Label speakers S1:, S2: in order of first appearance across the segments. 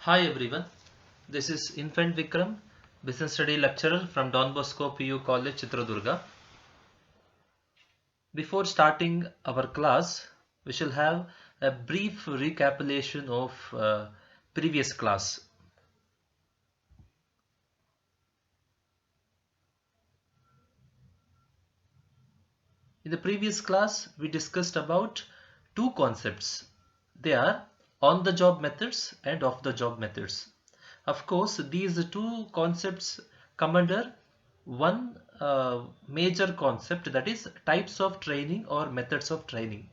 S1: Hi everyone, this is Infant Vikram, Business Study Lecturer from Don Bosco PU College, Chitradurga. Before starting our class, we shall have a brief recapitulation of previous class. In the previous class, we discussed about two concepts. They are on-the-job methods and off-the-job methods. Of course, these two concepts come under one major concept, that is types of training or methods of training.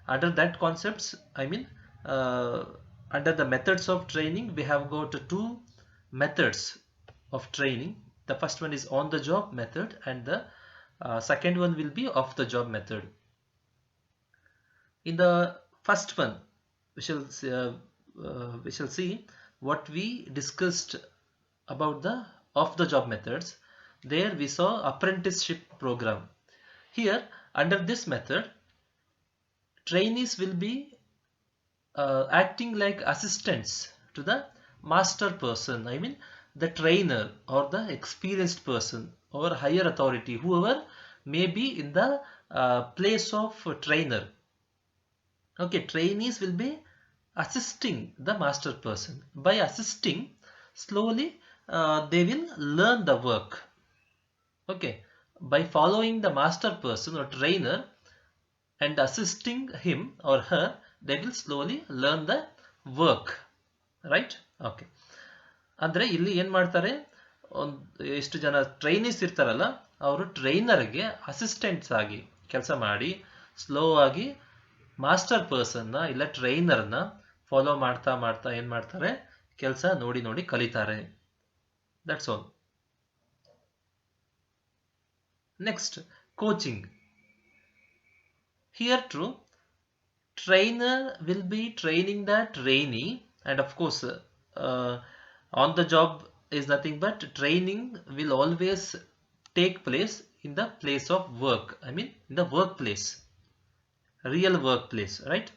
S1: Under that concepts, uh, under the methods of training, we have got two methods of training. The first one is on the job method, and the second one will be off the job method. In the first one, we shall see what we discussed about the off the job methods. There we saw apprenticeship program. Here, under this method, trainees will be acting like assistants to the master person. The trainer or the experienced person or higher authority, whoever may be in the place of trainer. Okay, trainees will be assisting the master person. By assisting, slowly they will learn the work. Okay, by following the master person or trainer and assisting him or her, they will slowly learn the work. Right? Okay. ಅಂದ್ರೆ ಇಲ್ಲಿ ಏನ್ ಮಾಡ್ತಾರೆ, ಎಷ್ಟು ಜನ trainees ಇರ್ತಾರಲ್ಲ, ಅವರು ಟ್ರೈನರ್ಗೆ assistants ಆಗಿ ಕೆಲಸ ಮಾಡಿ ಸ್ಲೋ ಆಗಿ ಮಾಸ್ಟರ್ ಪರ್ಸನ್ನ ಇಲ್ಲ ಟ್ರೈನರ್ನ ಫಾಲೋ ಮಾಡ್ತಾ ಮಾಡ್ತಾ ಏನ್ ಮಾಡ್ತಾರೆ, ಕೆಲಸ ನೋಡಿ ನೋಡಿ ಕಲಿತಾರೆ. That's all. Next, coaching. Here too, trainer will be training the trainee, and of course on the job is nothing but training will always take place in the place of work. In the workplace, real workplace, right?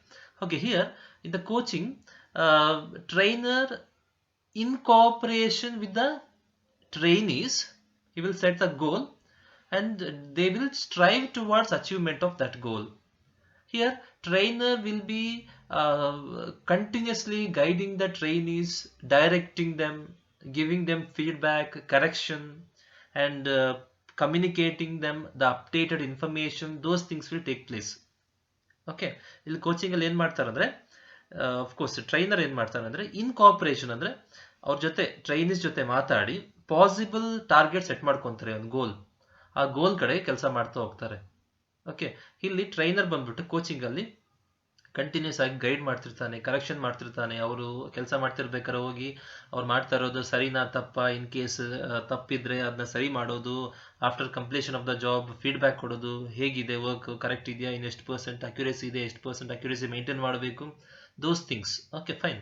S1: Okay, here in the coaching, trainer in cooperation with the trainees, he will set the goal and they will strive towards achievement of that goal. Here, trainer will be continuously guiding the trainees, directing them, giving them feedback, correction, and communicating them the updated information. Those things will take place. Okay, ಇಲ್ಲಿ coaching ಅಲ್ಲಿ ಏನ್ ಮಾಡ್ತಾರೆ ಅಂದ್ರೆ, of course trainer ಏನ್ ಮಾಡ್ತಾರೆ ಅಂದ್ರೆ, ಇನ್ cooperation ಅಂದ್ರೆ ಅವ್ರ ಜೊತೆ ಟ್ರೈನೀಸ್ ಜೊತೆ ಮಾತಾಡಿ ಪಾಸಿಬಲ್ ಟಾರ್ಗೆಟ್ ಸೆಟ್ ಮಾಡ್ಕೊಂತಾರೆ, ಒಂದು ಗೋಲ್. ಆ ಗೋಲ್ ಕಡೆ ಕೆಲಸ ಮಾಡ್ತಾ ಹೋಗ್ತಾರೆ. ಓಕೆ, ಇಲ್ಲಿ ಟ್ರೈನರ್ ಬಂದ್ಬಿಟ್ಟು ಕೋಚಿಂಗ್ ಅಲ್ಲಿ ಕಂಟಿನ್ಯೂಸ್ ಆಗಿ ಗೈಡ್ ಮಾಡ್ತಿರ್ತಾನೆ, ಕರೆಕ್ಷನ್ ಮಾಡ್ತಿರ್ತಾನೆ. ಅವರು ಕೆಲಸ ಮಾಡ್ತಿರ್ಬೇಕಾದ್ರೆ ಹೋಗಿ ಅವ್ರು ಮಾಡ್ತಾ ಇರೋದು ಸರಿನಾ ತಪ್ಪಾ, ಇನ್ ಕೇಸ್ ತಪ್ಪಿದ್ರೆ ಅದನ್ನ ಸರಿ ಮಾಡೋದು, after completion of the job feedback ಕೊಡೋದು, ಹೇಗಿದೆ ವರ್ಕ್, ಕರೆಕ್ಟ್ ಇದೆಯಾ, ಇನ್ನು ಎಷ್ಟು ಪರ್ಸೆಂಟ್ ಅಕ್ಯುರೇಸಿ ಇದೆ, ಎಷ್ಟು ಪರ್ಸೆಂಟ್ ಅಕ್ಯುರೇಸಿ ಮೇಂಟೈನ್ ಮಾಡಬೇಕು, those things. Okay, fine.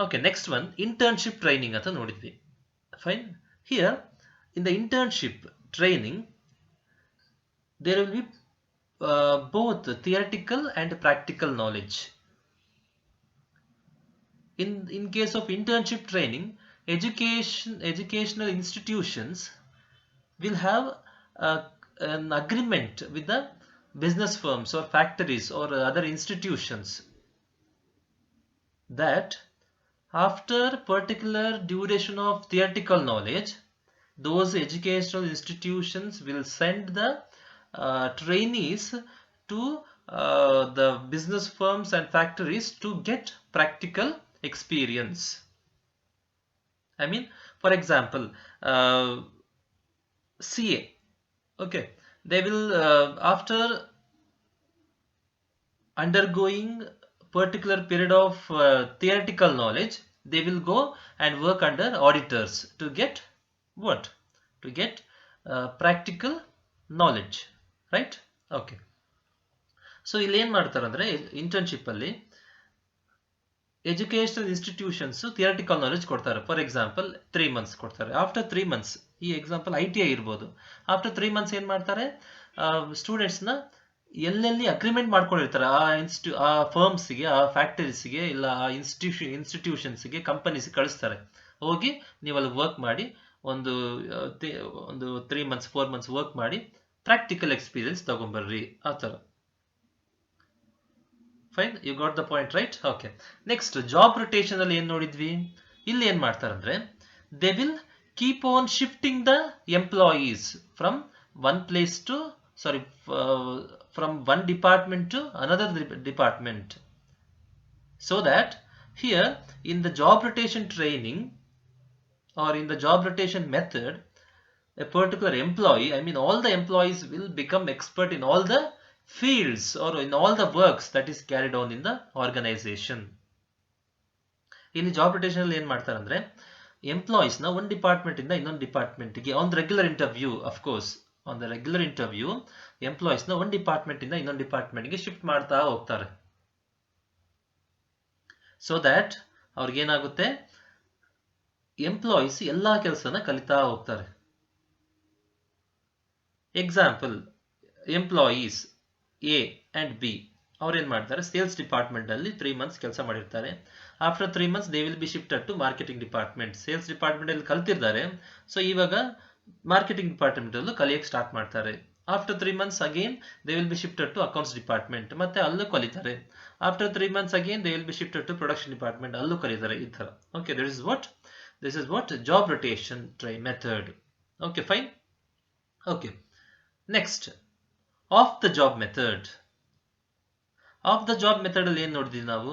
S1: Okay, next one internship training ಅಂತ ನೋಡಿದ್ವಿ. Fine. Here in the internship training there will be both theoretical and practical knowledge. In case of internship training, educational institutions will have an agreement with the business firms or factories or other institutions that after particular duration of theoretical knowledge, those educational institutions will send the trainees to the business firms and factories to get practical experience. For example, CA. Okay, they will after undergoing particular period of theoretical knowledge, they will go and work under auditors to get what? To get practical knowledge. Right? Okay. So ಇಲ್ಲಿ ಏನ್ ಮಾಡ್ತಾರೆ ಅಂದ್ರೆ, internship ಅಲ್ಲಿ educational institutions theoretical knowledge ಕೊಡ್ತಾರೆ. For example 3 months ಕೊಡ್ತಾರೆ. After 3 months, ಈ example ITI ಇರ್ಬೋದು, after 3 months ಏನ್ ಮಾಡ್ತಾರೆ, ಸ್ಟೂಡೆಂಟ್ಸ್ನ ಎಲ್ಲೆಲ್ಲಿ ಅಗ್ರಿಮೆಂಟ್ ಮಾಡ್ಕೊಂಡಿರ್ತಾರೆ ಆ ಫರ್ಮ್ಸ್ಗೆ, ಆ ಫ್ಯಾಕ್ಟರೀಸ್ಗೆ, ಇಲ್ಲ ಆ ಇನ್ಸ್ಟಿಟ್ಯೂಷನ್ಸ್ಗೆ, ಕಂಪನೀಸ್ಗೆ ಕಳಿಸ್ತಾರೆ. ಹೋಗಿ ನೀವು ಅಲ್ಲಿ ವರ್ಕ್ ಮಾಡಿ ಒಂದು 3 months 4 months ವರ್ಕ್ ಮಾಡಿ ಪ್ರಾಕ್ಟಿಕಲ್ ಎಕ್ಸ್ಪೀರಿಯನ್ಸ್ ತಗೊಂಬರ್ರಿ, ಆ ಥರ. Fine, you got the point, right? Okay. Next job rotation ಅಲ್ಲಿ ಏನ್ ನೋಡಿದ್ವಿ? ಇಲ್ಲಿ ಏನ್ ಮಾಡ್ತಾರಂದ್ರೆ they will keep on shifting the employees from one place to sorry from one department to another department, so that here in the job rotation training or in the job rotation method, a particular employee, I mean all the employees will become expert in all the fields or in all the works that is carried on in the organization. ಇಲ್ಲಿ job rotation ಅಲ್ಲಿ ಏನ್ ಮಾಡ್ತಾರೆ ಅಂದ್ರೆ employees ನ ಒಂದು department ಇಂದ ಇನ್ನೊಂದು ಡಿಪಾರ್ಟ್ಮೆಂಟ್ಗೆ on regular interview, of course on the regular interview employees ನ ಒಂದು ಡಿಪಾರ್ಟ್ಮೆಂಟ್ ಇಂದ ಇನ್ನೊಂದು ಡಿಪಾರ್ಟ್ಮೆಂಟ್ಗೆ ಶಿಫ್ಟ್ ಮಾಡ್ತಾ ಹೋಗ್ತಾರೆ. ಸೊ ದ್ಯಾಟ್ ಅವ್ರಿಗೇನಾಗುತ್ತೆ, ಎಂಪ್ಲಾಯೀಸ್ ಎಲ್ಲಾ ಕೆಲಸನ ಕಲಿತಾ ಹೋಗ್ತಾರೆ. Example, employees A and B ಅವ್ರೇನ್ ಮಾಡ್ತಾರೆ, ಸೇಲ್ಸ್ ಡಿಪಾರ್ಟ್ಮೆಂಟ್ ಅಲ್ಲಿ 3 months ಕೆಲಸ ಮಾಡಿರ್ತಾರೆ. After 3 months they will be shifted to marketing department. Sales department ಅಲ್ಲಿ ಕಲ್ತಿರ್ತಾರೆ, ಸೊ ಇವಾಗ ಮಾರ್ಕೆಟಿಂಗ್ ಡಿಪಾರ್ಟ್ಮೆಂಟ್ ಅಲ್ಲೂ ಕಲಿಯಕ್ಕೆ ಸ್ಟಾರ್ಟ್ ಮಾಡ್ತಾರೆ. After 3 months again they will be shifted to accounts department, ಮತ್ತೆ ಅಲ್ಲೂ ಕಲಿತಾರೆ. After 3 months again they will be shifted to production department, ಅಲ್ಲೂ ಕಲಿತಾರೆ, ಈ ತರ. Okay, this is what job rotation method. Okay, fine. Okay, next off the job method. Off the job method ಅಲ್ಲಿ ಏನ್ ನೋಡಿದ್ವಿ ನಾವು?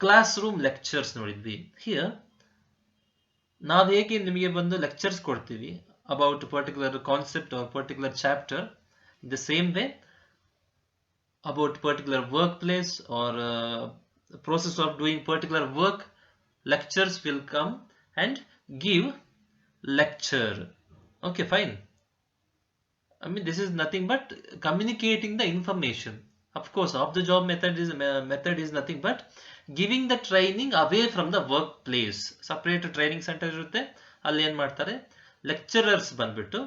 S1: ಕ್ಲಾಸ್ ರೂಮ್ ಲೆಕ್ಚರ್ಸ್ ನೋಡಿದ್ವಿ. Here ನಾವು ಹೇಗೆ ನಿಮಗೆ ಬಂದು ಲೆಕ್ಚರ್ಸ್ ಕೊಡ್ತೀವಿ about particular concept or particular chapter, the same way about particular workplace or process of doing particular work, lectures will come and give lecture. Okay, fine. I mean, this is nothing but communicating the information. Of course, off the job method is nothing but giving the training away from the workplace. Separate training center irutte, alli ಏನು ಮಾಡ್ತಾರೆ, lecturers ಬಂದ್ಬಿಟ್ಟು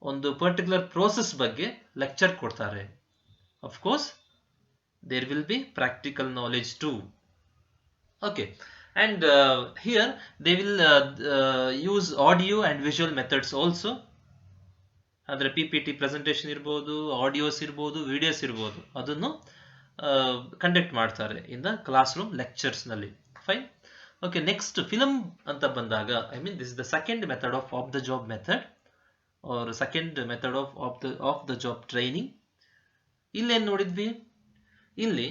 S1: ಒಂದು particular process ಬಗ್ಗೆ lecture ಕೊಡ್ತಾರೆ. Of course, there will be practical knowledge too. Okay, and here they will use audio and visual methods also. ಅಂದರೆ PPT presentation ಇರ್ಬೋದು, audios ಇರ್ಬೋದು, videos ಇರ್ಬೋದು, ಅದನ್ನು ಕಂಡಕ್ಟ್ ಮಾಡ್ತಾರೆ in the classroom lectures ನಲ್ಲಿ. Fine. Okay, next film ಅಂತ ಬಂದಾಗ, I mean this is the second method of the job method or second method of the job training. ಇಲ್ಲೇನು ನೋಡಿದ್ವಿ? ಇಲ್ಲಿ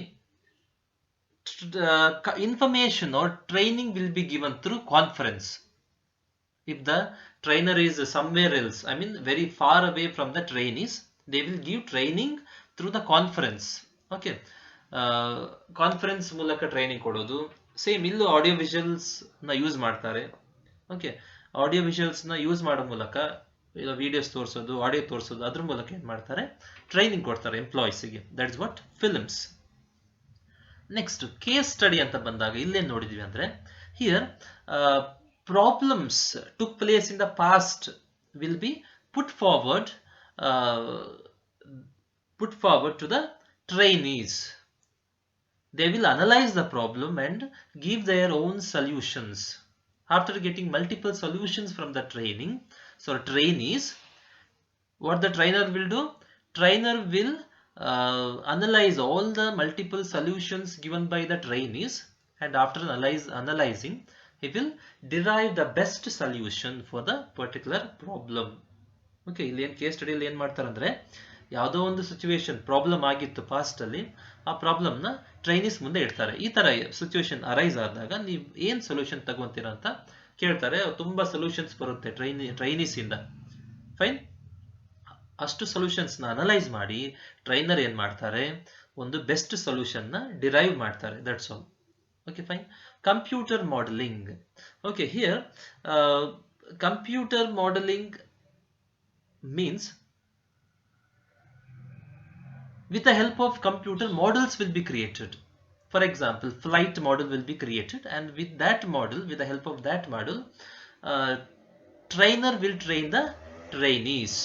S1: information or training will be given through conference. If the trainer is somewhere else, I mean very far away from the trainees, they will give training through the conference. Okay, conference ಮೂಲಕ training ಕೊಡೋದು. Same ಇಲ್ಲೂ audio visuals ನ use ಮಾಡ್ತಾರೆ. Okay, audio visuals ನ use ಮಾಡೋ ಮೂಲಕ ಇಲ್ಲ videos ತೋರಿಸೋದು, ಆಡಿಯೋ ತೋರಿಸೋದು, ಅದ್ರ ಮೂಲಕ ಏನ್ ಮಾಡ್ತಾರೆ, ಟ್ರೈನಿಂಗ್ ಕೊಡ್ತಾರೆ ಎಂಪ್ಲಾಯೀಸ್ಗೆ. That is what films. Next case study ಅಂತ ಬಂದಾಗ ಇಲ್ಲೇನು ನೋಡಿದ್ವಿ ಅಂದ್ರೆ, here problems took place in the past will be put forward to the trainees. They will analyze the problem and give their own solutions. After getting multiple solutions from the trainees, what the trainer will do? Trainer will analyze all the multiple solutions given by the trainees, and after analyzing, he will derive the best solution for the particular problem. Okay, ಇಲ್ಲಿ ಏನು case ಸ್ಟಡಿಯಲ್ಲಿ ಏನು ಮಾಡ್ತಾರೆ ಅಂದರೆ, ಯಾವುದೋ ಒಂದು situation problem ಆಗಿತ್ತು past ಅಲ್ಲಿ, ಆ ಪ್ರಾಬ್ಲಮ್ನ ಟ್ರೈನೀಸ್ ಮುಂದೆ ಇಡ್ತಾರೆ. ಈ ತರ ಸಿಚುವೇಶನ್ ಅರೈಸ್ ಆದಾಗ ನೀವು ಏನು ಸೊಲ್ಯೂಷನ್ ತಗೊಂತೀರಾ ಅಂತ ಕೇಳ್ತಾರೆ. ತುಂಬಾ ಸೊಲ್ಯೂಷನ್ಸ್ ಬರುತ್ತೆ ಟ್ರೈನೀಸ್ ಇಂದ. ಫೈನ್, ಅಷ್ಟು ಸೊಲ್ಯೂಷನ್ಸ್ ನ ಅನಲೈಸ್ ಮಾಡಿ ಟ್ರೈನರ್ ಏನ್ ಮಾಡ್ತಾರೆ, ಒಂದು ಬೆಸ್ಟ್ ಸೊಲ್ಯೂಷನ್ ನ ಡಿರೈವ್ ಮಾಡ್ತಾರೆ. That's all. Okay, fine. Computer modelling. Okay, here computer modelling means with the help of computer, models will be created. For example, flight model will be created, and with the help of that model, trainer will train the trainees.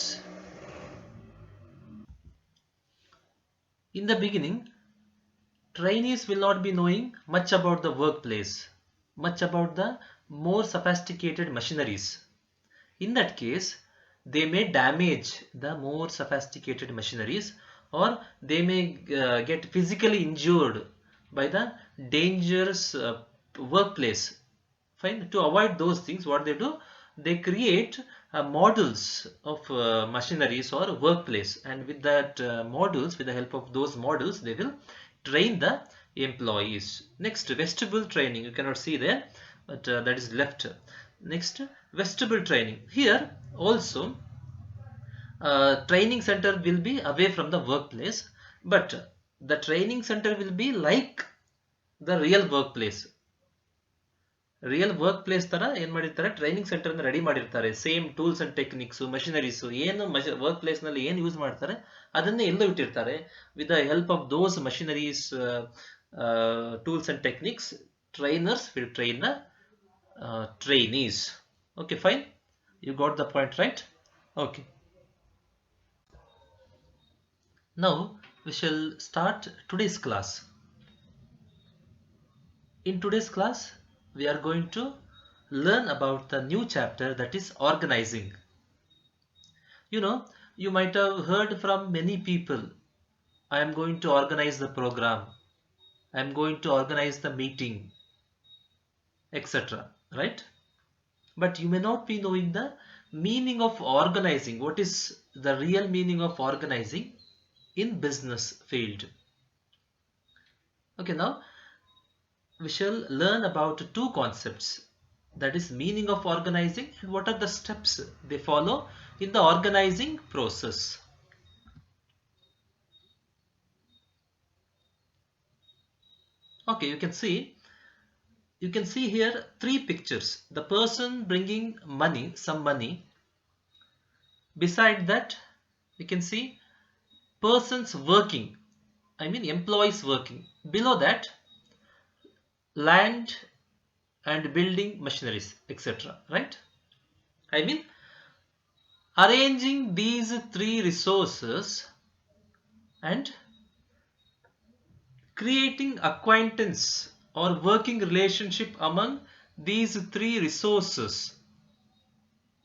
S1: In the beginning, trainees will not be knowing much about the workplace, much about the more sophisticated machineries. In that case, they may damage the more sophisticated machineries, or they may get physically injured by the dangerous workplace. Fine. To avoid those things, what they do, they create models of machineries or workplace, and with that models, with the help of those models, they will train the employees. Next, vestibule training. You cannot see there, but that is left. Next, vestibule training. Here also, training center will be away from the workplace, but the training center will be like the real workplace. Real work place ತರ ಏನ್ ಮಾಡಿರ್ತಾರೆ, training centre ready ಮಾಡಿರ್ತಾರೆ. Same tools and techniques, machineries, ಏನು work place ನಲ್ಲಿ ಏನು use ಮಾಡ್ತಾರೆ ಅದನ್ನೇ ಎಲ್ಲೋ ಇಟ್ಟಿರ್ತಾರೆ. With the help of those machineries, tools and techniques, trainers will train the trainees. Okay, fine. You got the point, right? Okay. Now we shall start today's class. In today's class, we are going to learn about the new chapter, that is organizing. You know, you might have heard from many people, I am going to organize the program, I am going to organize the meeting, etc. Right? But you may not be knowing the meaning of organizing. What is the real meaning of organizing in business field? Okay, now we shall learn about two concepts, that is meaning of organizing and what are the steps they follow in the organizing process. Okay, you can see here three pictures. The person bringing money, some money. Beside that, you can see persons working, I mean employees working. Below that, land and building machineries, etc. Right? I mean, arranging these three resources and creating acquaintance or working relationship among these three resources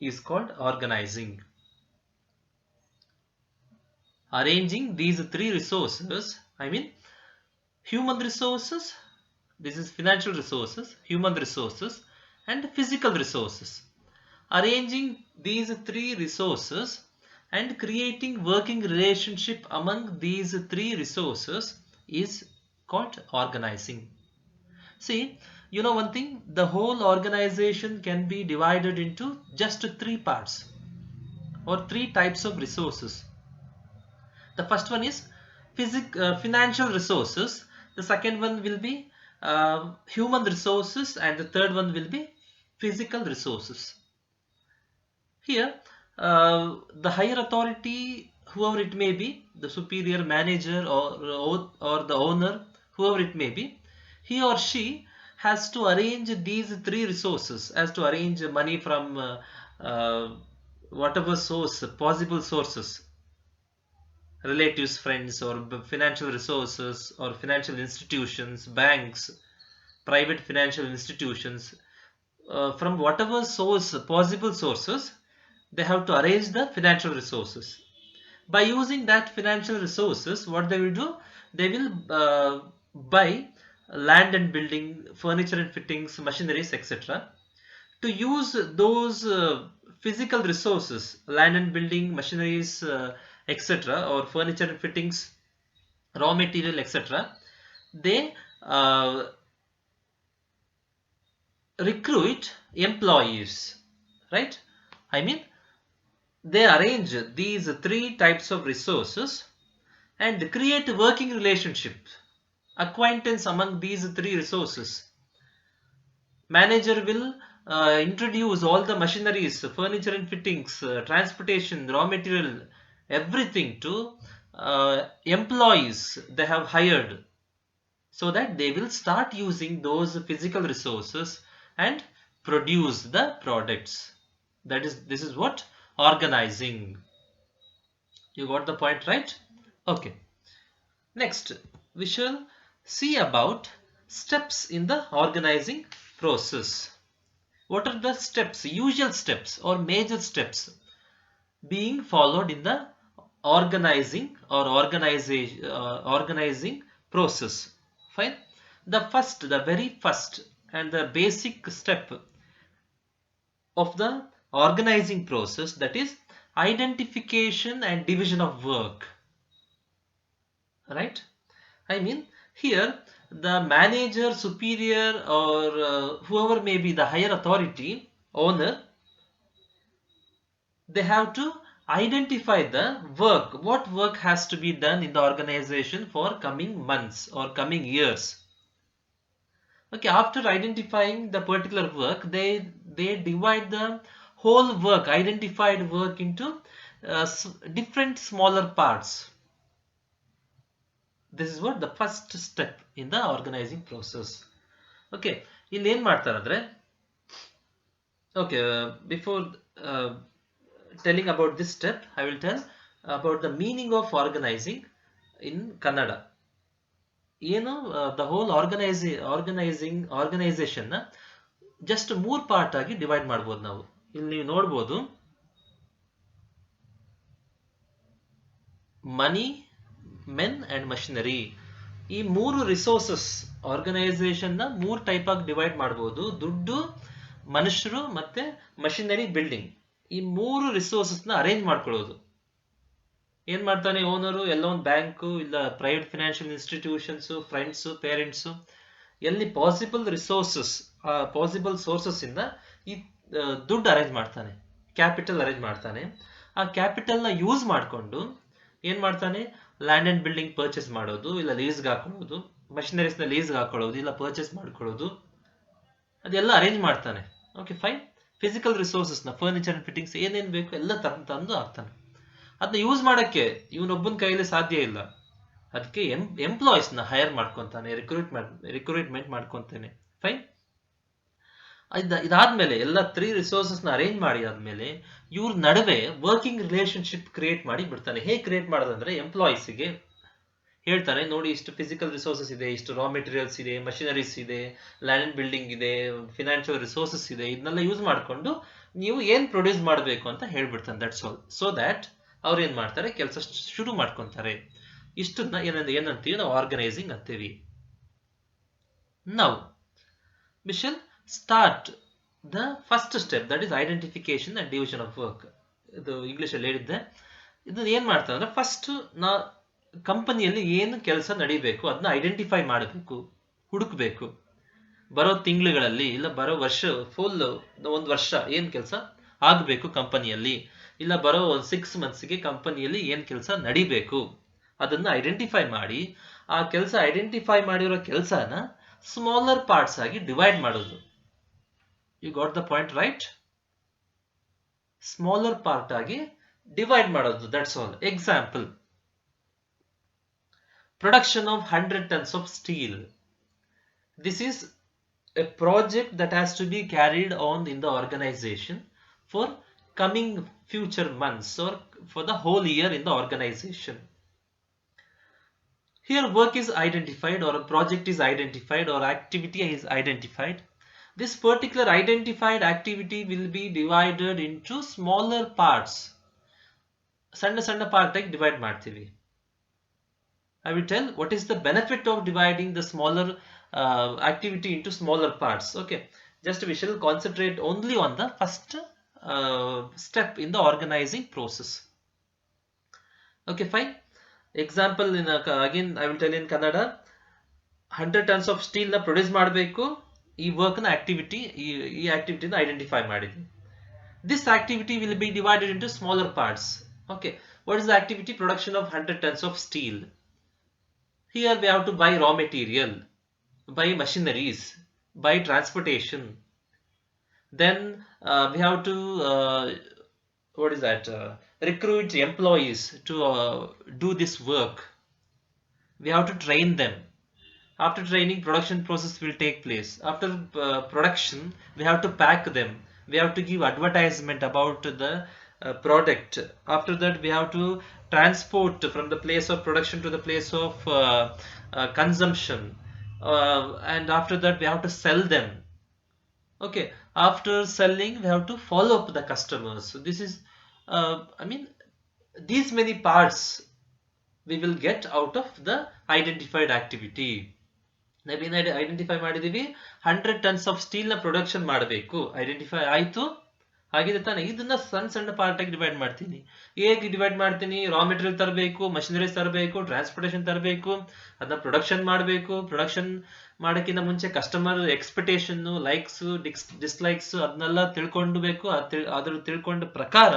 S1: is called organizing. Arranging these three resources, I mean human resources, this is financial resources, human resources, and physical resources. Arranging these three resources and creating working relationship among these three resources is called organizing. See, you know one thing, the whole organization can be divided into just three parts or three types of resources. The first one is financial resources, the second one will be human resources, and the third one will be physical resources. Here, the higher authority, whoever it may be, the superior manager or the owner, whoever it may be, he or she has to arrange these three resources, has to arrange money from whatever source, possible sources, relatives, friends, or financial resources, or financial institutions, banks, private financial institutions, from whatever source, possible sources, they have to arrange the financial resources. By using that financial resources, what they will do, they will buy land and building, furniture and fittings, machineries, etc. To use those physical resources, land and building, machineries, etc., or furniture and fittings, raw material, etc., they recruit employees, right? I mean, they arrange these three types of resources and create working relationship, acquaintance among these three resources. Manager will introduce all the machineries, furniture and fittings, transportation, raw material, everything to employees they have hired, so that they will start using those physical resources and produce the products. This is what organizing. You got the point, right? Okay. Next, we shall see about steps in the organizing process. What are the steps, usual steps or major steps being followed in the organizing or organizing process? Fine. The very first and the basic step of the organizing process, that is identification and division of work. Right? I mean, here the manager, superior, or whoever may be the higher authority, owner, they have to identify the work, what work has to be done in the organization for coming months or coming years. Okay, after identifying the particular work, they divide the whole work, identified work, into different smaller parts. This is what the first step in the organizing process. Okay, ಇಲ್ಲಿ ಏನ್ ಮಾಡ್ತಾರೆ ಅಂದ್ರೆ, okay, before uh, telling about this step, I will tell about the meaning of organizing in Kannada. ಏನು the whole organization ನ just 3 part ಆಗಿ divide ಮಾಡ್ಬೋದು ನಾವು. ಇಲ್ಲಿ ನೀವು ನೋಡ್ಬೋದು, ಮನಿ, ಮೆನ್ ಅಂಡ್ ಮಷಿನರಿ. ಈ 3 ರಿಸೋರ್ಸಸ್ ಆರ್ಗನೈಸೇಷನ್ ನ 3 ಟೈಪ್ ಆಗಿ ಡಿವೈಡ್ ಮಾಡಬಹುದು. ದುಡ್ಡು, ಮನುಷ್ಯರು ಮತ್ತೆ ಮಷಿನರಿ, ಬಿಲ್ಡಿಂಗ್. ಈ 3 ರಿಸೋರ್ಸಸ್ ನ ಅರೇಂಜ್ ಮಾಡ್ಕೊಳ್ಳೋದು. ಏನ್ ಮಾಡ್ತಾನೆ ಓನರು? ಎಲ್ಲ ಒಂದು ಬ್ಯಾಂಕು ಇಲ್ಲ private financial institutions, friends, parents, ಎಲ್ಲಿ ಪಾಸಿಬಲ್ ರಿಸೋರ್ಸಸ್, ಪಾಸಿಬಲ್ ಸೋರ್ಸಸ್ ಇಂದ ಈ ದುಡ್ಡು ಅರೇಂಜ್ ಮಾಡ್ತಾನೆ, ಕ್ಯಾಪಿಟಲ್ ಅರೇಂಜ್ ಮಾಡ್ತಾನೆ. ಆ ಕ್ಯಾಪಿಟಲ್ ನ ಯೂಸ್ ಮಾಡಿಕೊಂಡು ಏನ್ ಮಾಡ್ತಾನೆ? ಲ್ಯಾಂಡ್ ಅಂಡ್ ಬಿಲ್ಡಿಂಗ್ ಪರ್ಚೇಸ್ ಮಾಡೋದು, ಇಲ್ಲ ಲೀಸ್ಗೆ ಹಾಕೊಳ್ಳೋದು, ಮಷಿನರೀಸ್ ನ ಲೀಸ್ಗೆ ಹಾಕೊಳ್ಳೋದು, ಇಲ್ಲ ಪರ್ಚೇಸ್ ಮಾಡ್ಕೊಳ್ಳೋದು, ಅದೆಲ್ಲ ಅರೇಂಜ್ ಮಾಡ್ತಾನೆ. Okay, fine. ಫಿಸಿಕಲ್ ರಿಸೋರ್ಸಸ್ ನ ಫರ್ನಿಚರ್ ಅಂಡ್ ಫಿಟ್ಟಿಂಗ್ಸ್ ಏನೇನ್ ಬೇಕು ಎಲ್ಲ ತಂದು ಹಾಕ್ತಾನೆ. ಅದನ್ನ ಯೂಸ್ ಮಾಡಕ್ಕೆ ಇವನೊಬ್ಬನ ಕೈಯಲ್ಲಿ ಸಾಧ್ಯ ಇಲ್ಲ. ಅದಕ್ಕೆ ಎಂಪ್ಲಾಯೀಸ್ ನ ಹೈರ್ ಮಾಡ್ಕೊಂತಾನೆ, ರಿಕ್ರೂಟ್ಮೆಂಟ್ ಮಾಡ್ಕೊಂತಾನೆ. ಫೈನ್. ಇದಾದ್ಮೇಲೆ ಎಲ್ಲ 3 ರಿಸೋರ್ಸಸ್ ನ ಅರೇಂಜ್ ಮಾಡಿ ಆದ್ಮೇಲೆ ಇವ್ರ ನಡುವೆ ವರ್ಕಿಂಗ್ ರಿಲೇಶನ್ಶಿಪ್ ಕ್ರಿಯೇಟ್ ಮಾಡಿ ಬಿಡ್ತಾನೆ. ಹೇಗೆ ಕ್ರಿಯೇಟ್ ಮಾಡೋದಂದ್ರೆ, ಎಂಪ್ಲಾಯೀಸ್ಗೆ ಹೇಳ್ತಾನೆ, ನೋಡಿ ಇಷ್ಟು ಫಿಸಿಕಲ್ ರಿಸೋರ್ಸಸ್ ಇದೆ, ಇಷ್ಟು ರಾ ಮೆಟೀರಿಯಲ್ಸ್ ಇದೆ, ಮಷಿನರೀಸ್ ಇದೆ, ಲ್ಯಾಂಡ್ ಅಂಡ್ ಬಿಲ್ಡಿಂಗ್ ಇದೆ, ಫಿನಾನ್ಷಿಯಲ್ ರಿಸೋರ್ಸಸ್ ಇದೆ, ಇದನ್ನೆಲ್ಲ ಯೂಸ್ ಮಾಡ್ಕೊಂಡು ನೀವು ಏನ್ ಪ್ರೊಡ್ಯೂಸ್ ಮಾಡಬೇಕು ಅಂತ ಹೇಳ್ಬಿಡ್ತಾನೆ. That's all. ಸೊ ದ್ಯಾಟ್ ಅವ್ರು ಏನ್ ಮಾಡ್ತಾರೆ, ಕೆಲಸ ಶುರು ಮಾಡ್ಕೊಂತಾರೆ. ಇಷ್ಟನ್ನ ಏನಂತೀವಿ ನಾವು? ಆರ್ಗನೈಸಿಂಗ್ ಅಂತೀವಿ. ನಾವು we shall start the first step, that is identification and division of work. ಇದು ಇಂಗ್ಲಿಷ್ ಅಲ್ಲಿ ಹೇಳಿದ್ದೆ. ಇದನ್ನ ಏನ್ ಮಾಡ್ತಾರೆ ಅಂದ್ರೆ, ಫಸ್ಟ್ ನಾ ಕಂಪನಿಯಲ್ಲಿ ಏನು ಕೆಲಸ ನಡೀಬೇಕು ಅದನ್ನ ಐಡೆಂಟಿಫೈ ಮಾಡಬೇಕು, ಹುಡುಕ್ಬೇಕು. ಬರೋ ತಿಂಗಳುಗಳಲ್ಲಿ ಇಲ್ಲ ಬರೋ ವರ್ಷ, ಫುಲ್ ಒಂದು ವರ್ಷ ಏನ್ ಕೆಲಸ ಆಗ್ಬೇಕು ಕಂಪನಿಯಲ್ಲಿ, ಇಲ್ಲ ಬರೋ 6 ಮಂತ್ಸ್ಗೆ ಕಂಪನಿಯಲ್ಲಿ ಏನ್ ಕೆಲಸ ನಡಿಬೇಕು ಅದನ್ನ ಐಡೆಂಟಿಫೈ ಮಾಡಿ, ಆ ಕೆಲಸ ಐಡೆಂಟಿಫೈ ಮಾಡಿರೋ ಕೆಲಸನ ಸ್ಮಾಲರ್ ಪಾರ್ಟ್ಸ್ ಆಗಿ ಡಿವೈಡ್ ಮಾಡೋದು. You got the point, right? Smaller part ಆಗಿ ಡಿವೈಡ್ ಮಾಡೋದು, that's all. Example, production of 100 tons of steel. This is a project that has to be carried on in the organization for coming future months or for the whole year in the organization. Here work is identified, or a project is identified, or activity is identified. This particular identified activity will be divided into smaller parts. ಸಣ್ಣ part ಆಗಿ divide ಮಾಡ್ತೀವಿ. I will tell what is the benefit of dividing the smaller activity into smaller parts. Okay, just we shall concentrate only on the first step in the organizing process. Okay, fine. Example, again I will tell in Kannada. 100 tons of steel na produce ಮಾಡಬೇಕು. ಈ work ನ activity, ಈ ಆಕ್ಟಿವಿಟಿನ identify ಮಾಡಿದ್ವಿ. This activity will be divided into smaller parts. Okay, what is the activity? Production of 100 tons of steel. Here we have to buy raw material, buy machineries, buy transportation. Then we have to recruit employees to do this work. We have to train them. After training, production process will take place. After production, we have to pack them. We have to give advertisement about the product. After that, we have to transport from the place of production to the place of consumption, and after that we have to sell them. Okay, after selling we have to follow up the customers. So this is I mean, these many parts we will get out of the identified activity. ನಾವೇನು identify ಮಾಡಿದೀವಿ, 100 tons of steel ನ production ಮಾಡಬೇಕು, identify ಆಯ್ತು. ಹಾಗಿದೆ ತಾನೆ. ಇದನ್ನ ಸಣ್ಣ ಸಣ್ಣ ಪಾರ್ಟ್ ಆಗಿ ಡಿವೈಡ್ ಮಾಡ್ತೀನಿ. ಹೇಗೆ ಡಿವೈಡ್ ಮಾಡ್ತೀನಿ? ರಾ ಮೆಟೀರಿಯಲ್ ತರಬೇಕು, ಮಷಿನರೀಸ್ ತರಬೇಕು, ಟ್ರಾನ್ಸ್ಪೋರ್ಟೇಷನ್ ತರಬೇಕು, ಅದನ್ನ ಪ್ರೊಡಕ್ಷನ್ ಮಾಡಬೇಕು. ಪ್ರೊಡಕ್ಷನ್ ಮಾಡೋಕ್ಕಿಂತ ಮುಂಚೆ ಕಸ್ಟಮರ್ ಎಕ್ಸ್ಪೆಕ್ಟೇಷನ್, ಲೈಕ್ಸ್, ಡಿಸ್ಲೈಕ್ಸ್ ಅದನ್ನೆಲ್ಲ ತಿಳ್ಕೊಂಡ್ಬೇಕು. ಅದ್ರ ತಿಳ್ಕೊಂಡ ಪ್ರಕಾರ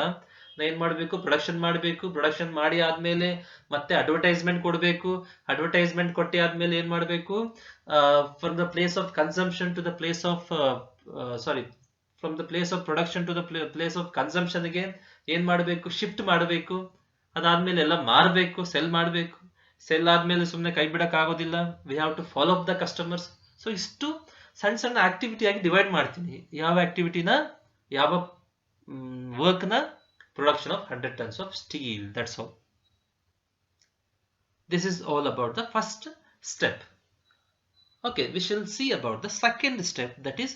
S1: ಏನ್ ಮಾಡಬೇಕು? ಪ್ರೊಡಕ್ಷನ್ ಮಾಡಬೇಕು. ಪ್ರೊಡಕ್ಷನ್ ಮಾಡಿ ಆದ್ಮೇಲೆ ಮತ್ತೆ ಅಡ್ವರ್ಟೈಸ್ಮೆಂಟ್ ಕೊಡಬೇಕು. ಅಡ್ವರ್ಟೈಸ್ಮೆಂಟ್ ಕೊಟ್ಟಿ ಆದ್ಮೇಲೆ ಏನ್ ಮಾಡಬೇಕು? From the place of consumption to the place of from the place of production to the place of ಕನ್ಸಂಪ್ಷನ್ಗೆ ಏನ್ ಮಾಡಬೇಕು? ಶಿಫ್ಟ್ ಮಾಡಬೇಕು. ಅದಾದ್ಮೇಲೆ ಎಲ್ಲ ಮಾರಬೇಕು, ಸೆಲ್ ಮಾಡಬೇಕು. ಸೆಲ್ ಆದ್ಮೇಲೆ ಸುಮ್ಮನೆ ಕೈ ಬಿಡಕ್ ಆಗೋದಿಲ್ಲ. We have to follow up the customers. So ಇಷ್ಟು ಸಣ್ಣ ಸಣ್ಣ ಆಕ್ಟಿವಿಟಿ ಆಗಿ ಡಿವೈಡ್ ಮಾಡ್ತೀನಿ. ಯಾವ ಆಕ್ಟಿವಿಟಿನ, ಯಾವ ವರ್ಕ್ ನ? Production of 100 tons of steel. That's all. This is all about the first step. Okay, we shall see about the second step, that is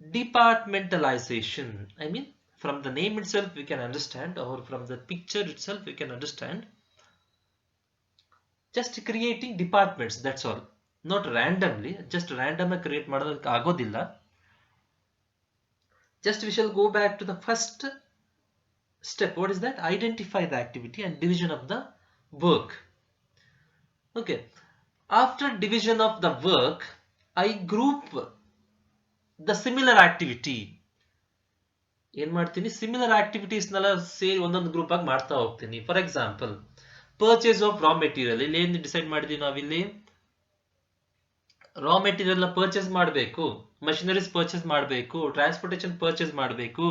S1: departmentalization. I mean, from the name itself we can understand, or from the picture itself we can understand, just creating departments, that's all. Not randomly, just random create ಮಾಡೋದಕ್ಕೆ ಆಗೋದಿಲ್ಲ. Just we shall go back to the first step. What is that? Identify the activity and division of the work. Okay, after division of the work, I group the similar activity. ಏನ್ ಮಾಡ್ತೀನಿ? Similar activities ನೆಲ್ಲ ಸೇರಿ ಒಂದೊಂದು group ಆಗಿ ಮಾಡ್ತಾ ಹೋಗ್ತೀನಿ. For example, purchase of raw material. ಇಲ್ಲಿ ಏನ್ ಡಿಸೈಡ್ ಮಾಡಿದೀವಿ ನಾವಿಲ್ಲಿ? ರಾ ಮೆಟೀರಿಯಲ್ ನ ಪರ್ಚೇಸ್ ಮಾಡಬೇಕು, ಮಷಿನರೀಸ್ ಪರ್ಚೇಸ್ ಮಾಡಬೇಕು, ಟ್ರಾನ್ಸ್ಪೋರ್ಟೇಷನ್ ಪರ್ಚೇಸ್ ಮಾಡಬೇಕು,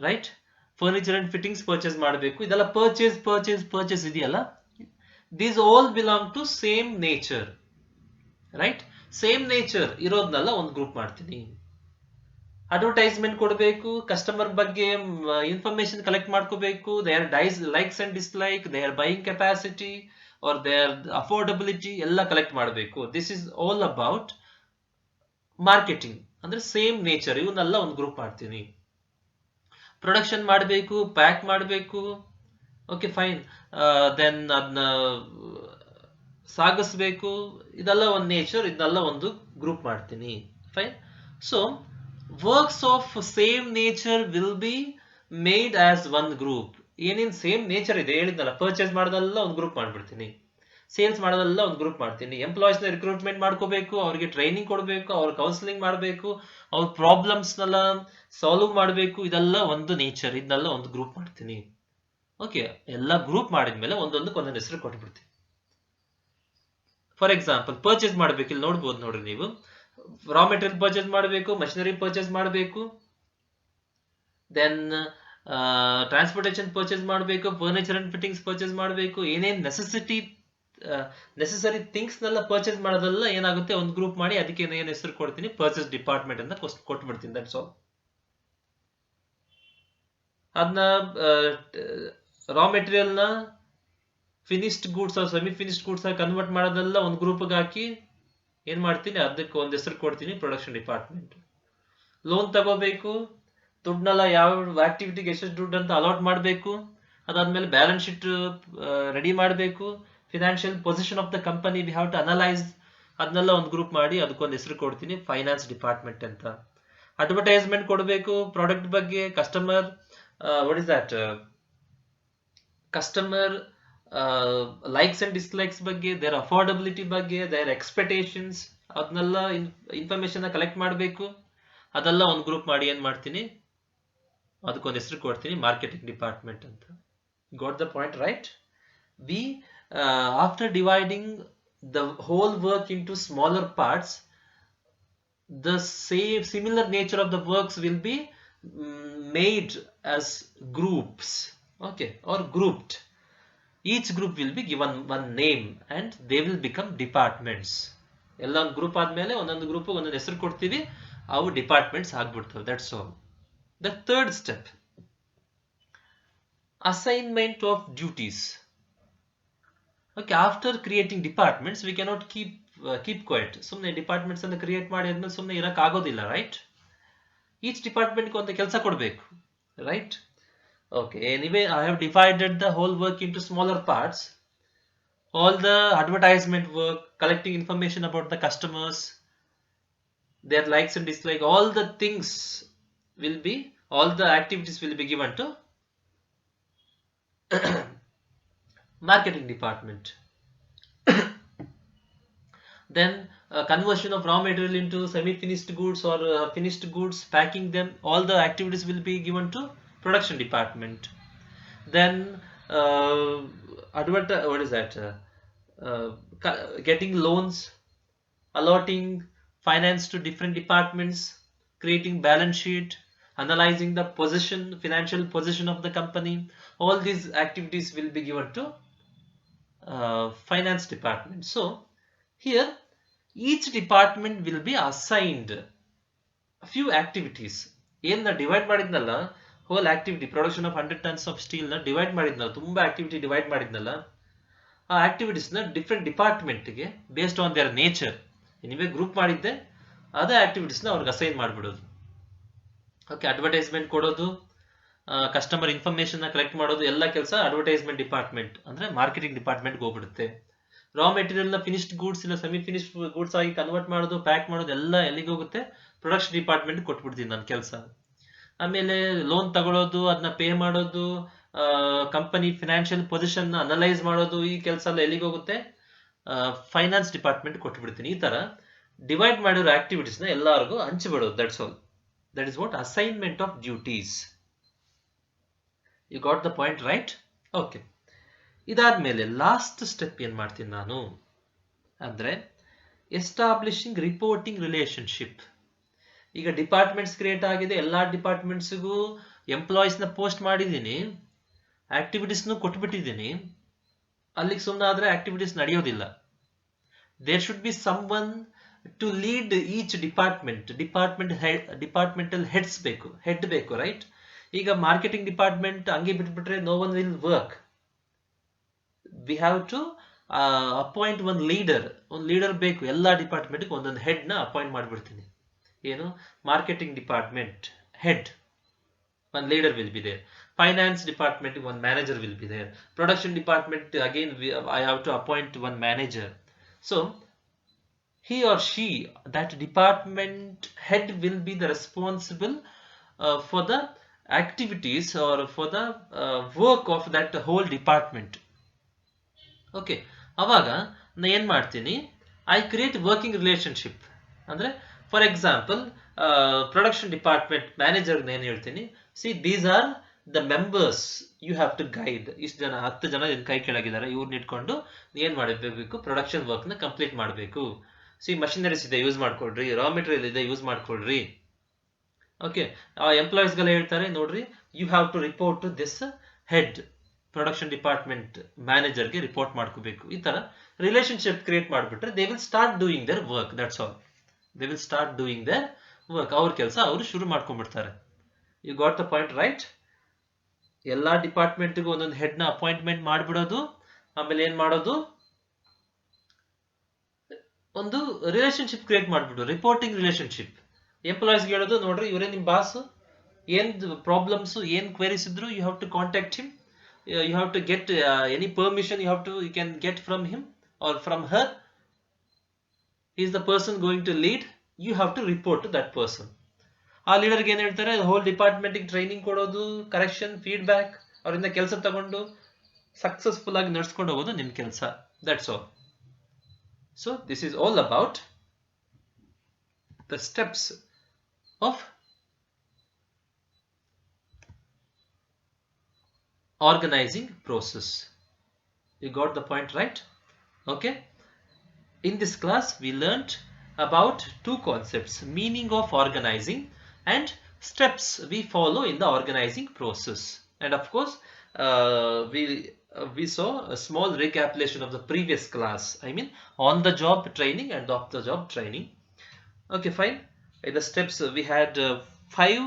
S1: right? Furniture and fittings purchase ಮಾಡಬೇಕು. ಇದೆಲ್ಲ ಪರ್ಚೇಸ್ ಇದೆಯಲ್ಲ, these all belong to same nature, right? Same nature ಇರೋದ್ನೆಲ್ಲ ಒಂದು ಗ್ರೂಪ್ ಮಾಡ್ತೀನಿ. ಅಡ್ವರ್ಟೈಸ್ಮೆಂಟ್ ಕೊಡಬೇಕು, ಕಸ್ಟಮರ್ ಬಗ್ಗೆ ಇನ್ಫಾರ್ಮೇಶನ್ ಕಲೆಕ್ಟ್ ಮಾಡ್ಕೋಬೇಕು, their likes and dislike, their buying capacity or their affordability ಎಲ್ಲ ಕಲೆಕ್ಟ್ ಮಾಡಬೇಕು. This is all about marketing. ಅಂದ್ರೆ ಸೇಮ್ ನೇಚರ್, ಇವನ್ನೆಲ್ಲ ಒಂದು ಗ್ರೂಪ್ ಮಾಡ್ತೀನಿ. ಪ್ರೊಡಕ್ಷನ್ ಮಾಡಬೇಕು, ಪ್ಯಾಕ್ ಮಾಡಬೇಕು, ಓಕೆ ಫೈನ್, ದೆನ್ ಅದನ್ನ ಸಾಗಿಸ್ಬೇಕು, ಇದೆಲ್ಲ ಒಂದು ನೇಚರ್, ಇದನ್ನೆಲ್ಲ ಒಂದು ಗ್ರೂಪ್ ಮಾಡ್ತೀನಿ. Fine. So works of same nature will be made as one group. ಏನೇನ್ ಸೇಮ್ ನೇಚರ್ ಇದೆ ಹೇಳಿದ್ನಲ್ಲ, ಪರ್ಚೇಸ್ ಮಾಡೋದೆಲ್ಲ ಒಂದು ಗ್ರೂಪ್ ಮಾಡ್ಬಿಡ್ತೀನಿ, ಸೇಲ್ಸ್ ಮಾಡೋದೆಲ್ಲ ಒಂದು ಗ್ರೂಪ್ ಮಾಡ್ತೀನಿ. ಎಂಪ್ಲಾಯೀಸ್ ನ ರಿಕ್ರೂಟ್ಮೆಂಟ್ ಮಾಡ್ಕೋಬೇಕು, ಅವ್ರಿಗೆ ಟ್ರೈನಿಂಗ್ ಕೊಡಬೇಕು, ಅವ್ರ ಕೌನ್ಸಿಲಿಂಗ್ ಮಾಡಬೇಕು, ಅವ್ರ ಪ್ರಾಬ್ಲಮ್ಸ್ನೆಲ್ಲ ಸಾಲ್ವ್ ಮಾಡಬೇಕು, ಇದೆಲ್ಲ ಒಂದು ನೇಚರ್, ಇದನ್ನೆಲ್ಲ ಒಂದು ಗ್ರೂಪ್ ಮಾಡ್ತೀನಿ. ಓಕೆ, ಎಲ್ಲ ಗ್ರೂಪ್ ಮಾಡಿದ್ಮೇಲೆ ಒಂದೊಂದಕ್ಕೆ ಒಂದೊಂದು ಹೆಸರು ಕೊಟ್ಬಿಡ್ತೀನಿ. ಫಾರ್ ಎಕ್ಸಾಂಪಲ್, ಪರ್ಚೇಸ್ ಮಾಡ್ಬೇಕು, ಇಲ್ಲಿ ನೋಡ್ಬೋದು ನೋಡ್ರಿ ನೀವು. ರಾ ಮೆಟೀರಿಯಲ್ ಪರ್ಚೇಸ್ ಮಾಡಬೇಕು, ಮಷಿನರಿ ಪರ್ಚೇಸ್ ಮಾಡಬೇಕು, ದೆನ್ ಟ್ರಾನ್ಸ್ಪೋರ್ಟೇಷನ್ ಪರ್ಚೇಸ್ ಮಾಡಬೇಕು, ಫರ್ನಿಚರ್ ಅಂಡ್ ಫಿಟ್ಟಿಂಗ್ಸ್ ಪರ್ಚೇಸ್ ಮಾಡಬೇಕು, ಏನೇನ್ ನೆಸೆಸರಿ ಥಿಂಗ್ಸ್ ನೆಲ್ಲ ಪರ್ಚೇಸ್ ಮಾಡೋದೆಲ್ಲ ಏನಾಗುತ್ತೆ ಒಂದು ಗ್ರೂಪ್ ಮಾಡಿ ಅದಕ್ಕೆ ಏನ್ ಹೆಸರು ಕೊಡ್ತೀನಿ? ಪರ್ಚೇಸ್ ಡಿಪಾರ್ಟ್ಮೆಂಟ್ ಅಂತ ಕೊಟ್ಬಿಡ್ತೀನಿ. That's all. ಅದನ್ನ ರಾ ಮೆಟೀರಿಯಲ್ ನ finished goods semi finished goods convert ಮಾಡೋದೆಲ್ಲ ಒಂದು ಗ್ರೂಪ್ಗೆ ಹಾಕಿ ಏನ್ ಮಾಡ್ತೀನಿ? ಅದಕ್ಕೆ ಒಂದು ಹೆಸರು ಕೊಡ್ತೀನಿ, ಪ್ರೊಡಕ್ಷನ್ ಡಿಪಾರ್ಟ್ಮೆಂಟ್. ಲೋನ್ ತಗೋಬೇಕು, ದುಡ್ಡನ್ನೆಲ್ಲ ಯಾವ ಆಕ್ಟಿವಿಟಿಗೆ ಎಷ್ಟು ದುಡ್ಡು ಅಂತ ಅಲಾಟ್ ಮಾಡಬೇಕು, ಅದಾದ್ಮೇಲೆ ಬ್ಯಾಲೆನ್ಸ್ ಶೀಟ್ ರೆಡಿ ಮಾಡಬೇಕು, financial position of the company we have to analyse, ಅದನ್ನೆಲ್ಲ ಒಂದು ಗ್ರೂಪ್ ಮಾಡಿ ಅದಕ್ಕೊಂದು ಹೆಸರು ಕೊಡ್ತೀನಿ, ಫೈನಾನ್ಸ್ ಡಿಪಾರ್ಟ್ಮೆಂಟ್ ಅಂತ. ಅಡ್ವರ್ಟೈಸ್ಮೆಂಟ್ ಕೊಡಬೇಕು ಪ್ರಾಡಕ್ಟ್ ಬಗ್ಗೆ, customer what is that, customer likes and dislikes ಬಗ್ಗೆ, ದೇರ್ ಅಫೋರ್ಡಬಿಲಿಟಿ ಬಗ್ಗೆ, ದೇರ್ ಎಕ್ಸ್ಪೆಕ್ಟೇಷನ್ಸ್, ಅದನ್ನೆಲ್ಲ ಇನ್ಫಾರ್ಮೇಶನ್ ಕಲೆಕ್ಟ್ ಮಾಡಬೇಕು. ಅದೆಲ್ಲ ಒಂದು ಗ್ರೂಪ್ ಮಾಡಿ ಏನ್ ಮಾಡ್ತೀನಿ? ಅದಕ್ಕೊಂದು ಹೆಸರು ಕೊಡ್ತೀನಿ, ಮಾರ್ಕೆಟಿಂಗ್ ಡಿಪಾರ್ಟ್ಮೆಂಟ್ ಅಂತ. Got the point, right? We after dividing the whole work into smaller parts, the same similar nature of the works will be made as groups, okay, or grouped. Each group will be given one name and they will become departments. ಎಲ್ಲ ಒಂದು group ಆದ್ಮೇಲೆ ಒಂದೊಂದು group ಒಂದೊಂದು ಹೆಸರು ಕೊಡ್ತೀವಿ, ಅವು departments ಆಗ್ಬಿಡ್ತವೆ. That's all. The third step, Assignment of duties. Okay, after creating departments, we cannot keep quiet. ಸುಮ್ಮನೆ ಡಿಪಾರ್ಟ್ಮೆಂಟ್ಸ್ ಅಂತ ಕ್ರಿಯೇಟ್ ಮಾಡಿ ಆದ್ಮೇಲೆ ಸುಮ್ಮನೆ ಇರಕ್ಕೆ ಆಗೋದಿಲ್ಲ, ರೈಟ್? ಈಚ್ ಡಿಪಾರ್ಟ್ಮೆಂಟ್ಗೆ ಒಂದು ಕೆಲಸ ಕೊಡಬೇಕು, right? Okay, anyway, I have divided the whole work into smaller parts. All the advertisement work, collecting information about the customers, their likes and dislikes, all the things will be, all the activities will be given to marketing department. Then conversion of raw material into semi-finished goods or finished goods, packing them, all the activities will be given to production department. Then what is that? Getting loans, allotting finance to different departments, creating balance sheet, analyzing the position, financial position of the company. All these activities will be given to finance department. So here each department will be assigned a few activities. ಏನು divide ಮಾಡಿದ್ನಲ್ಲ, whole activity production of 100 tons of steel ನ divide ಮಾಡಿದ್ನಲ್ಲ, ತುಂಬಾ activity divide ಮಾಡಿದ್ನಲ್ಲ, ಆ ಆಕ್ಟಿವಿಟೀಸ್ನ different ಡಿಪಾರ್ಟ್ಮೆಂಟ್ಗೆ based on their nature anyway group ಮಾಡಿದ್ದೆ, ಅದೇ ಆಕ್ಟಿವಿಟೀಸ್ನ ಅವ್ರಿಗೆ ಅಸೈನ್ ಮಾಡಿಬಿಡೋದು. ಓಕೆ, ಅಡ್ವರ್ಟೈಸ್ಮೆಂಟ್ ಕೊಡೋದು, ಕಸ್ಟಮರ್ ಇನ್ಫಾರ್ಮೇಶನ್ ಕಲೆಕ್ಟ್ ಮಾಡೋದು, ಎಲ್ಲ ಕೆಲಸ ಅಡ್ವರ್ಟೈಸ್ಮೆಂಟ್ ಡಿಪಾರ್ಟ್ಮೆಂಟ್ ಅಂದ್ರೆ ಮಾರ್ಕೆಟಿಂಗ್ ಡಿಪಾರ್ಟ್ಮೆಂಟ್ಗೆ ಹೋಗ್ಬಿಡುತ್ತೆ. ರಾ ಮೆಟೀರಿಯಲ್ ನ ಫಿನಿಶ್ಡ್ ಗೂಡ್ಸ್ ಇಲ್ಲ ಸೆಮಿ ಫಿನಿಶ್ಡ್ ಗೂಡ್ಸ್ ಆಗಿ ಕನ್ವರ್ಟ್ ಮಾಡೋದು, ಪ್ಯಾಕ್ ಮಾಡೋದು ಎಲ್ಲ ಎಲ್ಲಿಗೆ ಹೋಗುತ್ತೆ? ಪ್ರೊಡಕ್ಷನ್ ಡಿಪಾರ್ಟ್ಮೆಂಟ್ ಕೊಟ್ಬಿಡ್ತೀನಿ ನನ್ನ ಕೆಲಸ. ಆಮೇಲೆ ಲೋನ್ ತಗೊಳ್ಳೋದು, ಅದನ್ನ ಪೇ ಮಾಡೋದು, ಕಂಪನಿ ಫಿನಾನ್ಷಿಯಲ್ ಪೊಸಿಷನ್ ಅನಲೈಸ್ ಮಾಡೋದು, ಈ ಕೆಲಸ ಎಲ್ಲ ಎಲ್ಲಿಗೆ ಹೋಗುತ್ತೆ? ಫೈನಾನ್ಸ್ ಡಿಪಾರ್ಟ್ಮೆಂಟ್ ಕೊಟ್ಬಿಡ್ತೀನಿ. ಈ ತರ ಡಿವೈಡ್ ಮಾಡಿರೋ ಆಕ್ಟಿವಿಟೀಸ್ ನ ಎಲ್ಲರಿಗೂ ಹಂಚಿಬಿಡೋದು. That's all. That is what assignment of duties. You got the point, right? Okay, ಇದಾದ್ಮೇಲೆ ಲಾಸ್ಟ್ ಸ್ಟೆಪ್ ಏನ್ ಮಾಡ್ತೀನಿ ನಾನು ಅಂದ್ರೆ ಎಸ್ಟಾಬ್ಲಿಷಿಂಗ್ ರಿಪೋರ್ಟಿಂಗ್ ರಿಲೇಶನ್ಶಿಪ್. ಈಗ ಡಿಪಾರ್ಟ್ಮೆಂಟ್ಸ್ ಕ್ರಿಯೇಟ್ ಆಗಿದೆ, ಎಲ್ಲಾ ಡಿಪಾರ್ಟ್ಮೆಂಟ್ಸ್ಗೂ ಎಂಪ್ಲಾಯೀಸ್ ನ ಪೋಸ್ಟ್ ಮಾಡಿದ್ದೀನಿ, ಆಕ್ಟಿವಿಟೀಸ್ನು ಕೊಟ್ಬಿಟ್ಟಿದ್ದೀನಿ. ಅಲ್ಲಿಗೆ ಸುಮ್ಮನೆ ಆದ್ರೆ ಆಕ್ಟಿವಿಟೀಸ್ ನಡೆಯೋದಿಲ್ಲ. There should be someone to lead each departmental heads ಬೇಕು, ಹೆಡ್ ಬೇಕು, ರೈಟ್? ಈಗ ಮಾರ್ಕೆಟಿಂಗ್ ಡಿಪಾರ್ಟ್ಮೆಂಟ್ ಹಂಗೆ ಬಿಟ್ಬಿಟ್ರೆ no one will work. We have to appoint one leader. ಒಂದು ಲೀಡರ್ ಬೇಕು. ಎಲ್ಲಾ ಡಿಪಾರ್ಟ್ಮೆಂಟ್ಗೆ ಒಂದೊಂದು ಹೆಡ್ ನ ಅಪಾಯಿಂಟ್ ಮಾಡ್ಬಿಡ್ತೀನಿ. ಏನು? Marketing department head, one leader will be there. Finance department, one manager will be there. Production department, again I have to appoint one manager. So he or she, that department head will be the responsible for the activities or for the work of that whole department. Okay, ಅವಾಗ ನಾನು ಏನು ಮಾಡ್ತೀನಿ? I create working relationship. ಅಂದ್ರೆ for example production department manager ಏನು ಹೇಳ್ತೀನಿ? See, these are the members you have to guide. ಇಷ್ಟು ಜನ, 10 ಜನ ಕೈ ಕೆಳಗಿದ್ದಾರೆ, ಇವ್ರನ್ನ ಇಟ್ಕೊಂಡು ಏನು ಮಾಡಬೇಕು? ಪ್ರೊಡಕ್ಷನ್ ವರ್ಕ್ ನ ಕಂಪ್ಲೀಟ್ ಮಾಡಬೇಕು. ಸಿ, ಮಷಿನರೀಸ್ ಇದೆ, ಯೂಸ್ ಮಾಡ್ಕೊಳ್ರಿ. ರಾ ಮೆಟೀರಿಯಲ್ ಇದೆ, ಯೂಸ್ ಮಾಡ್ಕೊಳ್ರಿ. ಓಕೆ, ಆ ಎಂಪ್ಲಾಯೀಸ್ಗೆಲ್ಲ ಹೇಳ್ತಾರೆ, ನೋಡ್ರಿ, you have to report to this head, production department ಮ್ಯಾನೇಜರ್ಗೆ ರಿಪೋರ್ಟ್ ಮಾಡ್ಕೋಬೇಕು. ಈ ತರ ರಿಲೇಶನ್ಶಿಪ್ ಕ್ರಿಯೇಟ್ ಮಾಡಿಬಿಟ್ರೆ they will start doing their work. That's all. They will start doing their work. ಅವ್ರ ಕೆಲಸ ಅವರು ಶುರು ಮಾಡ್ಕೊಂಡ್ಬಿಡ್ತಾರೆ. You got the point, right? ಎಲ್ಲಾ ಡಿಪಾರ್ಟ್ಮೆಂಟ್ಗೂ ಒಂದೊಂದು ಹೆಡ್ ನ ಅಪಾಯಿಂಟ್ಮೆಂಟ್ ಮಾಡ್ಬಿಡೋದು. ಆಮೇಲೆ ಏನ್ ಮಾಡೋದು? ಒಂದು ರಿಲೇಶನ್ಶಿಪ್ ಕ್ರಿಯೇಟ್ ಮಾಡ್ಬಿಡು, ರಿಪೋರ್ಟಿಂಗ್ ರಿಲೇಶನ್ಶಿಪ್. ಎಂಪ್ಲಾಯೀಸ್ಗೆ ಹೇಳೋದು, ನೋಡ್ರಿ, ಇವರೇ ನಿಮ್ ಬಾಸ್, ಏನ್ ಪ್ರಾಬ್ಲಮ್ಸ್, ಏನ್ ಕ್ವೆರೀಸ್ ಇದ್ರು you have to contact him. You have to get any permission you can get from him or from her. He is the person going to lead. You have to report to that person. ಆ ಲೀಡರ್ಗೆ ಏನು ಹೇಳ್ತಾರೆ? Hole ಡಿಪಾರ್ಟ್ಮೆಂಟ್ಗೆ training ಕೊಡೋದು, correction, feedback, ಅವರಿಂದ ಕೆಲಸ ತಗೊಂಡು successful ಆಗಿ ನಡ್ಸ್ಕೊಂಡು ಹೋಗೋದು ನಿಮ್ ಕೆಲಸ. That's all. So this is all about the steps of organizing process. You got the point, right? Okay, in this class we learnt about two concepts: meaning of organizing and steps we follow in the organizing process. And of course we saw a small recapitulation of the previous class, I mean on the job training and off the job training. Okay, fine. In the steps we had 5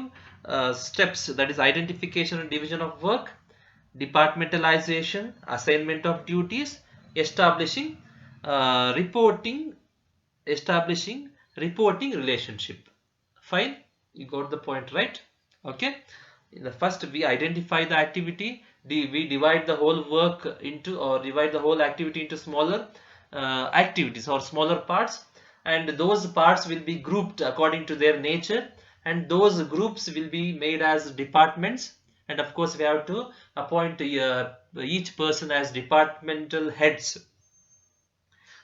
S1: steps, that is identification and division of work, departmentalization, assignment of duties, establishing reporting relationship. Fine, you got the point, right? Okay. In the first, we identify the activity, we divide the whole work into, or divide the whole activity into smaller activities or smaller parts, and those parts will be grouped according to their nature, and those groups will be made as departments, and of course we have to appoint each person as departmental heads.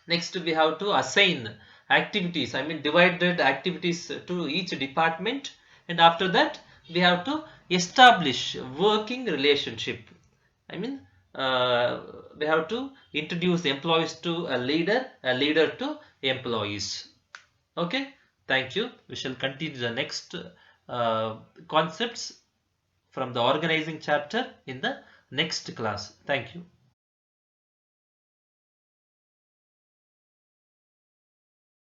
S1: Next, we have to assign activities, I mean divided activities to each department, and after that we have to establish working relationship. I mean we have to introduce employees to a leader to employees. Okay, thank you. We shall continue the next concepts from the organizing chapter in the next class. Thank you.